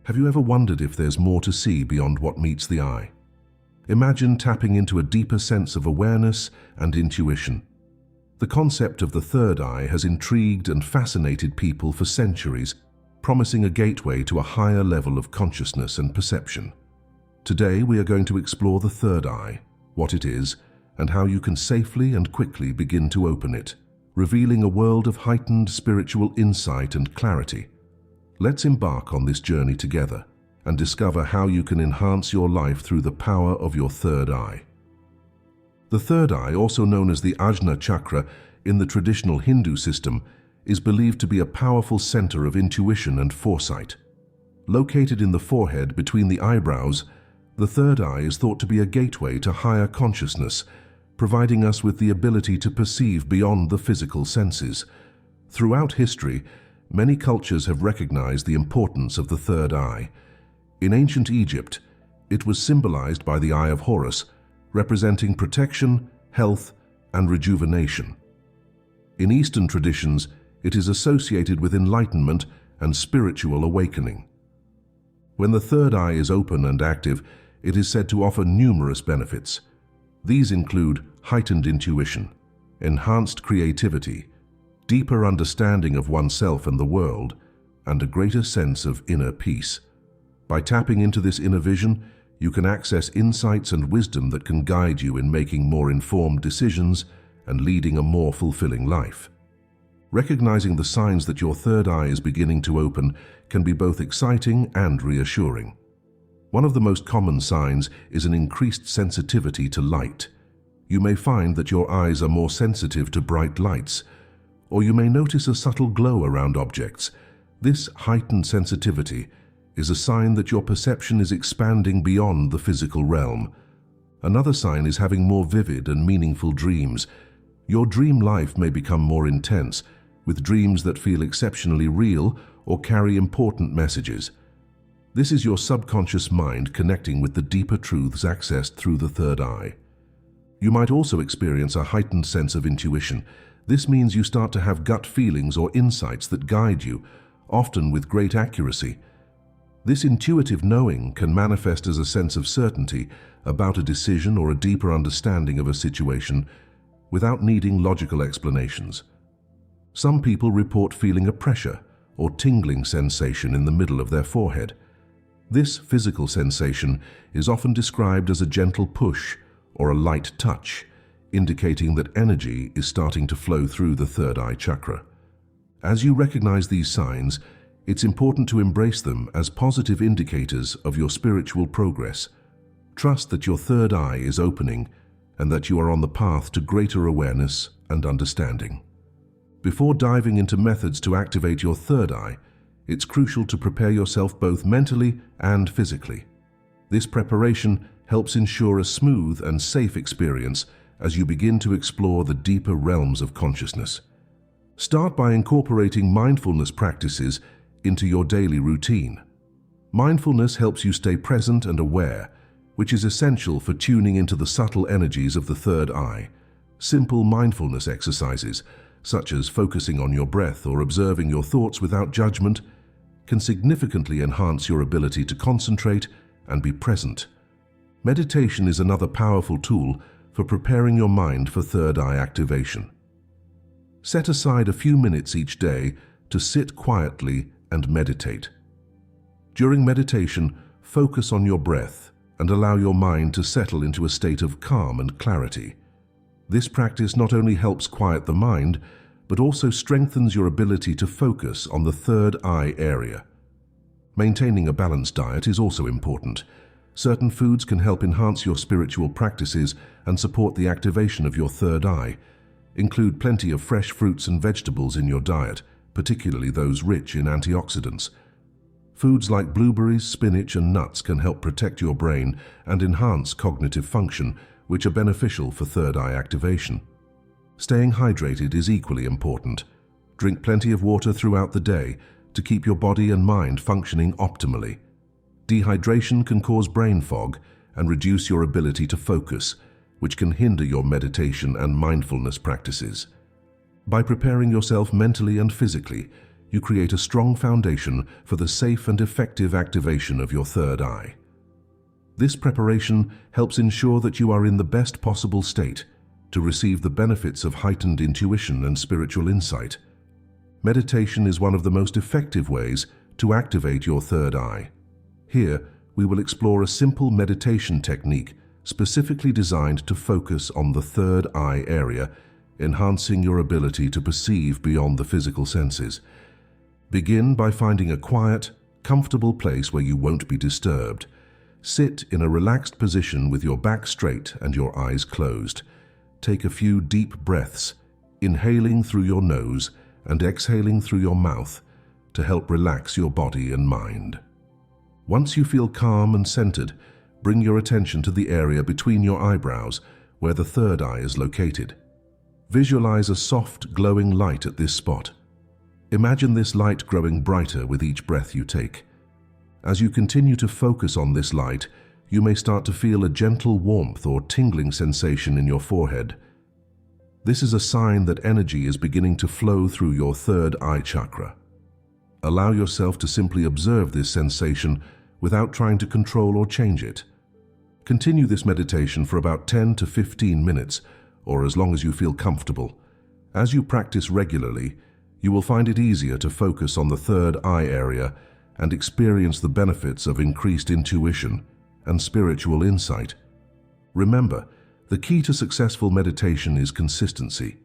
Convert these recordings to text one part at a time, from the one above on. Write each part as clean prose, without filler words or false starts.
Have you ever wondered if there's more to see beyond what meets the eye? Imagine tapping into a deeper sense of awareness and intuition. The concept of the third eye has intrigued and fascinated people for centuries, promising a gateway to a higher level of consciousness and perception. Today, we are going to explore the third eye, what it is, and how you can safely and quickly begin to open it, revealing a world of heightened spiritual insight and clarity. Let's embark on this journey together and discover how you can enhance your life through the power of your third eye. The third eye, also known as the Ajna chakra in the traditional Hindu system, is believed to be a powerful center of intuition and foresight. Located in the forehead between the eyebrows, the third eye is thought to be a gateway to higher consciousness, providing us with the ability to perceive beyond the physical senses. Throughout history, many cultures have recognized the importance of the third eye. In ancient Egypt, it was symbolized by the Eye of Horus, representing protection, health, and rejuvenation. In Eastern traditions, it is associated with enlightenment and spiritual awakening. When the third eye is open and active, it is said to offer numerous benefits. These include heightened intuition, enhanced creativity, deeper understanding of oneself and the world, and a greater sense of inner peace. By tapping into this inner vision, you can access insights and wisdom that can guide you in making more informed decisions and leading a more fulfilling life. Recognizing the signs that your third eye is beginning to open can be both exciting and reassuring. One of the most common signs is an increased sensitivity to light. You may find that your eyes are more sensitive to bright lights, or you may notice a subtle glow around objects. This heightened sensitivity is a sign that your perception is expanding beyond the physical realm. Another sign is having more vivid and meaningful dreams. Your dream life may become more intense, with dreams that feel exceptionally real or carry important messages. This is your subconscious mind connecting with the deeper truths accessed through the third eye. You might also experience a heightened sense of intuition. This means you start to have gut feelings or insights that guide you, often with great accuracy. This intuitive knowing can manifest as a sense of certainty about a decision or a deeper understanding of a situation without needing logical explanations. Some people report feeling a pressure or tingling sensation in the middle of their forehead. This physical sensation is often described as a gentle push or a light touch, indicating that energy is starting to flow through the third eye chakra. As you recognize these signs, it's important to embrace them as positive indicators of your spiritual progress. Trust that your third eye is opening and that you are on the path to greater awareness and understanding. Before diving into methods to activate your third eye, it's crucial to prepare yourself both mentally and physically. This preparation helps ensure a smooth and safe experience as you begin to explore the deeper realms of consciousness. Start by incorporating mindfulness practices into your daily routine. Mindfulness helps you stay present and aware, which is essential for tuning into the subtle energies of the third eye. Simple mindfulness exercises, such as focusing on your breath or observing your thoughts without judgment, can significantly enhance your ability to concentrate and be present. Meditation is another powerful tool for preparing your mind for third eye activation. Set aside a few minutes each day to sit quietly and meditate. During meditation, focus on your breath and allow your mind to settle into a state of calm and clarity. This practice not only helps quiet the mind, but also strengthens your ability to focus on the third eye area. Maintaining a balanced diet is also important. Certain foods can help enhance your spiritual practices and support the activation of your third eye. Include plenty of fresh fruits and vegetables in your diet, particularly those rich in antioxidants. Foods like blueberries, spinach, and nuts can help protect your brain and enhance cognitive function, which are beneficial for third eye activation. Staying hydrated is equally important. Drink plenty of water throughout the day to keep your body and mind functioning optimally. Dehydration can cause brain fog and reduce your ability to focus, which can hinder your meditation and mindfulness practices. By preparing yourself mentally and physically, you create a strong foundation for the safe and effective activation of your third eye. This preparation helps ensure that you are in the best possible state to receive the benefits of heightened intuition and spiritual insight. Meditation is one of the most effective ways to activate your third eye. Here, we will explore a simple meditation technique specifically designed to focus on the third eye area, enhancing your ability to perceive beyond the physical senses. Begin by finding a quiet, comfortable place where you won't be disturbed. Sit in a relaxed position with your back straight and your eyes closed. Take a few deep breaths, inhaling through your nose and exhaling through your mouth to help relax your body and mind. Once you feel calm and centered, bring your attention to the area between your eyebrows where the third eye is located. Visualize a soft, glowing light at this spot. Imagine this light growing brighter with each breath you take. As you continue to focus on this light, you may start to feel a gentle warmth or tingling sensation in your forehead. This is a sign that energy is beginning to flow through your third eye chakra. Allow yourself to simply observe this sensation without trying to control or change it. Continue this meditation for about 10 to 15 minutes, or as long as you feel comfortable. As you practice regularly, you will find it easier to focus on the third eye area and experience the benefits of increased intuition and spiritual insight. Remember, the key to successful meditation is consistency.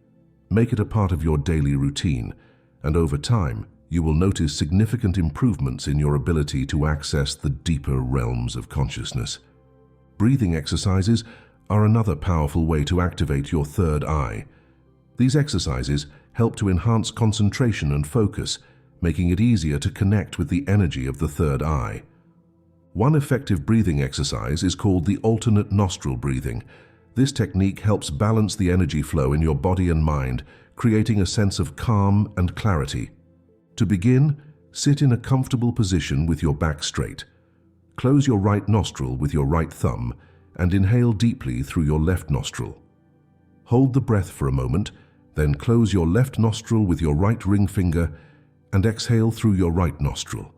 Make it a part of your daily routine, and over time, you will notice significant improvements in your ability to access the deeper realms of consciousness. Breathing exercises are another powerful way to activate your third eye. These exercises help to enhance concentration and focus, making it easier to connect with the energy of the third eye. One effective breathing exercise is called the alternate nostril breathing. This technique helps balance the energy flow in your body and mind, creating a sense of calm and clarity. To begin, sit in a comfortable position with your back straight. Close your right nostril with your right thumb and inhale deeply through your left nostril. Hold the breath for a moment, then close your left nostril with your right ring finger and exhale through your right nostril.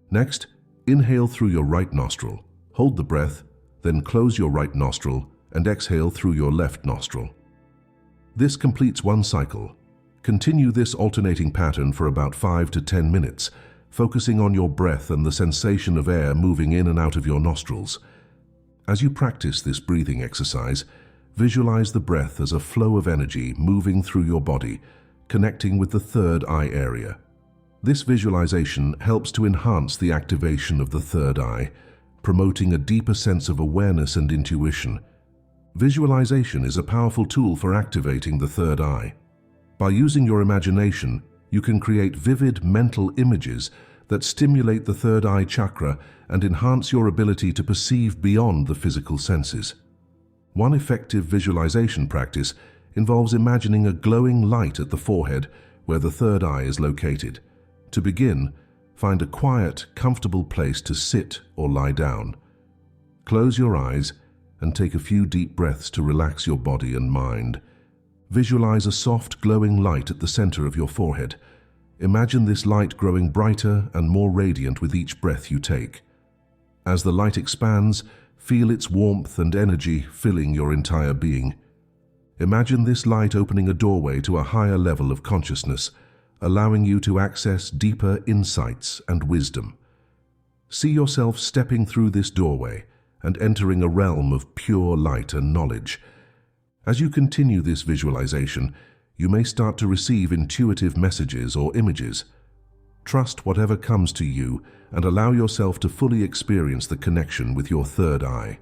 Next, inhale through your right nostril, hold the breath, then close your right nostril and exhale through your left nostril. This completes one cycle. Continue this alternating pattern for about 5 to 10 minutes, focusing on your breath and the sensation of air moving in and out of your nostrils. As you practice this breathing exercise, visualize the breath as a flow of energy moving through your body, connecting with the third eye area. This visualization helps to enhance the activation of the third eye, promoting a deeper sense of awareness and intuition. Visualization is a powerful tool for activating the third eye. By using your imagination, you can create vivid mental images that stimulate the third eye chakra and enhance your ability to perceive beyond the physical senses. One effective visualization practice involves imagining a glowing light at the forehead where the third eye is located. To begin, find a quiet, comfortable place to sit or lie down. Close your eyes and take a few deep breaths to relax your body and mind. Visualize a soft, glowing light at the center of your forehead. Imagine this light growing brighter and more radiant with each breath you take. As the light expands, feel its warmth and energy filling your entire being. Imagine this light opening a doorway to a higher level of consciousness, allowing you to access deeper insights and wisdom. See yourself stepping through this doorway and entering a realm of pure light and knowledge. As you continue this visualization, you may start to receive intuitive messages or images. Trust whatever comes to you and allow yourself to fully experience the connection with your third eye.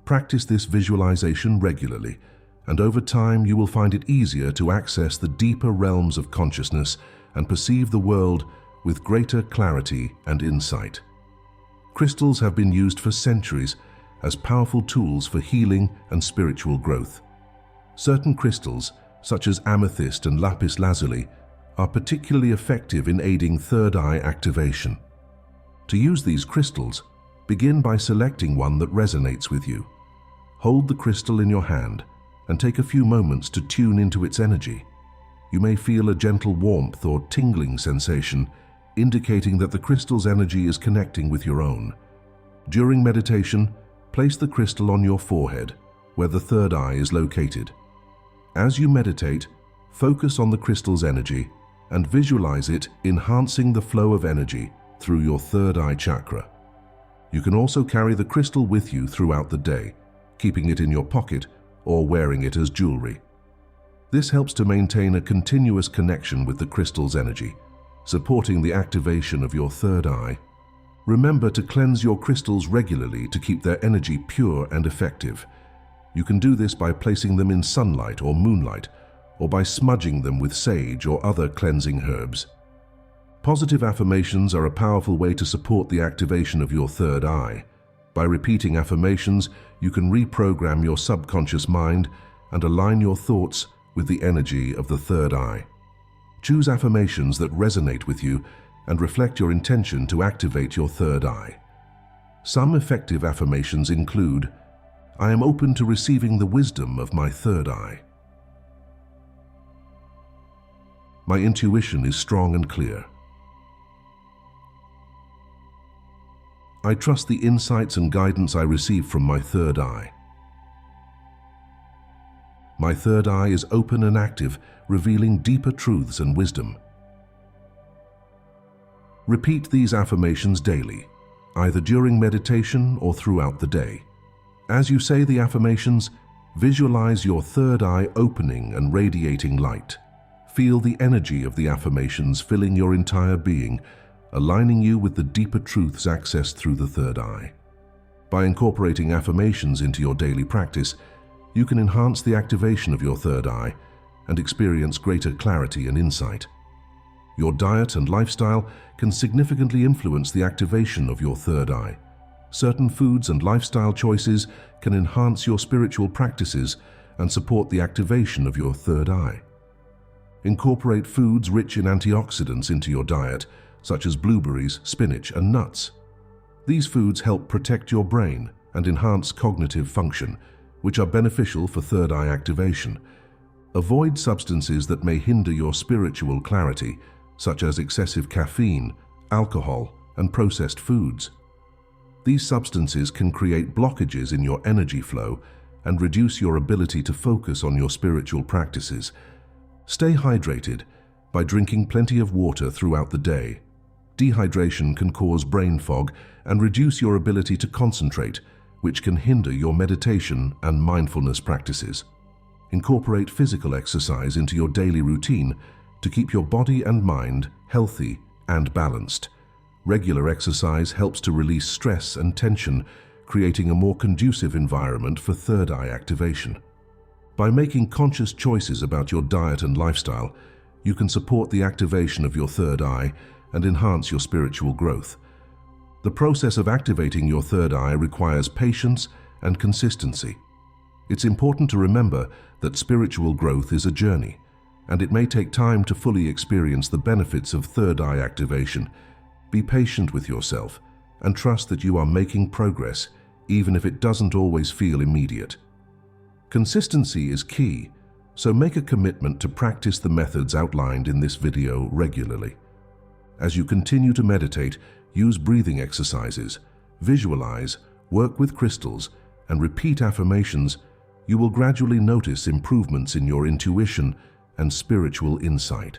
Practice this visualization regularly, and over time you will find it easier to access the deeper realms of consciousness and perceive the world with greater clarity and insight. Crystals have been used for centuries as powerful tools for healing and spiritual growth. Certain crystals, such as amethyst and lapis lazuli, are particularly effective in aiding third eye activation. To use these crystals, begin by selecting one that resonates with you. Hold the crystal in your hand and take a few moments to tune into its energy. You may feel a gentle warmth or tingling sensation, indicating that the crystal's energy is connecting with your own. During meditation, place the crystal on your forehead, where the third eye is located. As you meditate, focus on the crystal's energy and visualize it enhancing the flow of energy through your third eye chakra. You can also carry the crystal with you throughout the day, keeping it in your pocket or wearing it as jewelry. This helps to maintain a continuous connection with the crystal's energy, supporting the activation of your third eye. Remember to cleanse your crystals regularly to keep their energy pure and effective. You can do this by placing them in sunlight or moonlight, or by smudging them with sage or other cleansing herbs. Positive affirmations are a powerful way to support the activation of your third eye. By repeating affirmations, you can reprogram your subconscious mind and align your thoughts with the energy of the third eye. Choose affirmations that resonate with you and reflect your intention to activate your third eye. Some effective affirmations include, "I am open to receiving the wisdom of my third eye." "My intuition is strong and clear." "I trust the insights and guidance I receive from my third eye." "My third eye is open and active, revealing deeper truths and wisdom." Repeat these affirmations daily, either during meditation or throughout the day. As you say the affirmations, visualize your third eye opening and radiating light. Feel the energy of the affirmations filling your entire being, aligning you with the deeper truths accessed through the third eye. By incorporating affirmations into your daily practice, you can enhance the activation of your third eye and experience greater clarity and insight. Your diet and lifestyle can significantly influence the activation of your third eye. Certain foods and lifestyle choices can enhance your spiritual practices and support the activation of your third eye. Incorporate foods rich in antioxidants into your diet, such as blueberries, spinach, and nuts. These foods help protect your brain and enhance cognitive function, which are beneficial for third eye activation. Avoid substances that may hinder your spiritual clarity, such as excessive caffeine, alcohol, and processed foods. These substances can create blockages in your energy flow and reduce your ability to focus on your spiritual practices. Stay hydrated by drinking plenty of water throughout the day. Dehydration can cause brain fog and reduce your ability to concentrate, which can hinder your meditation and mindfulness practices. Incorporate physical exercise into your daily routine to keep your body and mind healthy and balanced. Regular exercise helps to release stress and tension, creating a more conducive environment for third eye activation. By making conscious choices about your diet and lifestyle, you can support the activation of your third eye and enhance your spiritual growth. The process of activating your third eye requires patience and consistency. It's important to remember that spiritual growth is a journey, and it may take time to fully experience the benefits of third eye activation. Be patient with yourself and trust that you are making progress, even if it doesn't always feel immediate. Consistency is key, so make a commitment to practice the methods outlined in this video regularly. As you continue to meditate, use breathing exercises, visualize, work with crystals, and repeat affirmations. You will gradually notice improvements in your intuition and spiritual insight.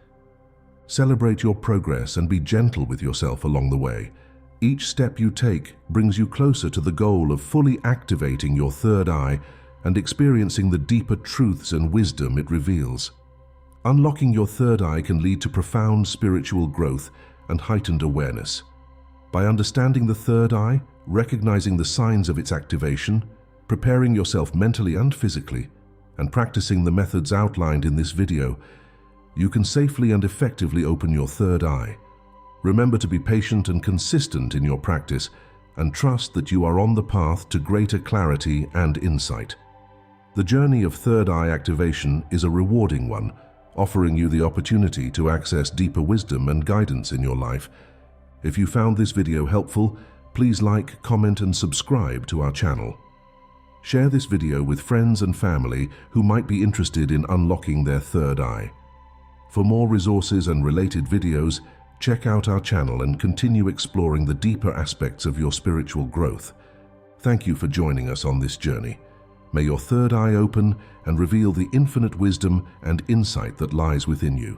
Celebrate your progress and be gentle with yourself along the way. Each step you take brings you closer to the goal of fully activating your third eye and experiencing the deeper truths and wisdom it reveals. Unlocking your third eye can lead to profound spiritual growth and heightened awareness. By understanding the third eye, recognizing the signs of its activation, preparing yourself mentally and physically, and practicing the methods outlined in this video, you can safely and effectively open your third eye. Remember to be patient and consistent in your practice, and trust that you are on the path to greater clarity and insight. The journey of third eye activation is a rewarding one, offering you the opportunity to access deeper wisdom and guidance in your life. If you found this video helpful, please like, comment, and subscribe to our channel. Share this video with friends and family who might be interested in unlocking their third eye. For more resources and related videos, check out our channel and continue exploring the deeper aspects of your spiritual growth. Thank you for joining us on this journey. May your third eye open and reveal the infinite wisdom and insight that lies within you.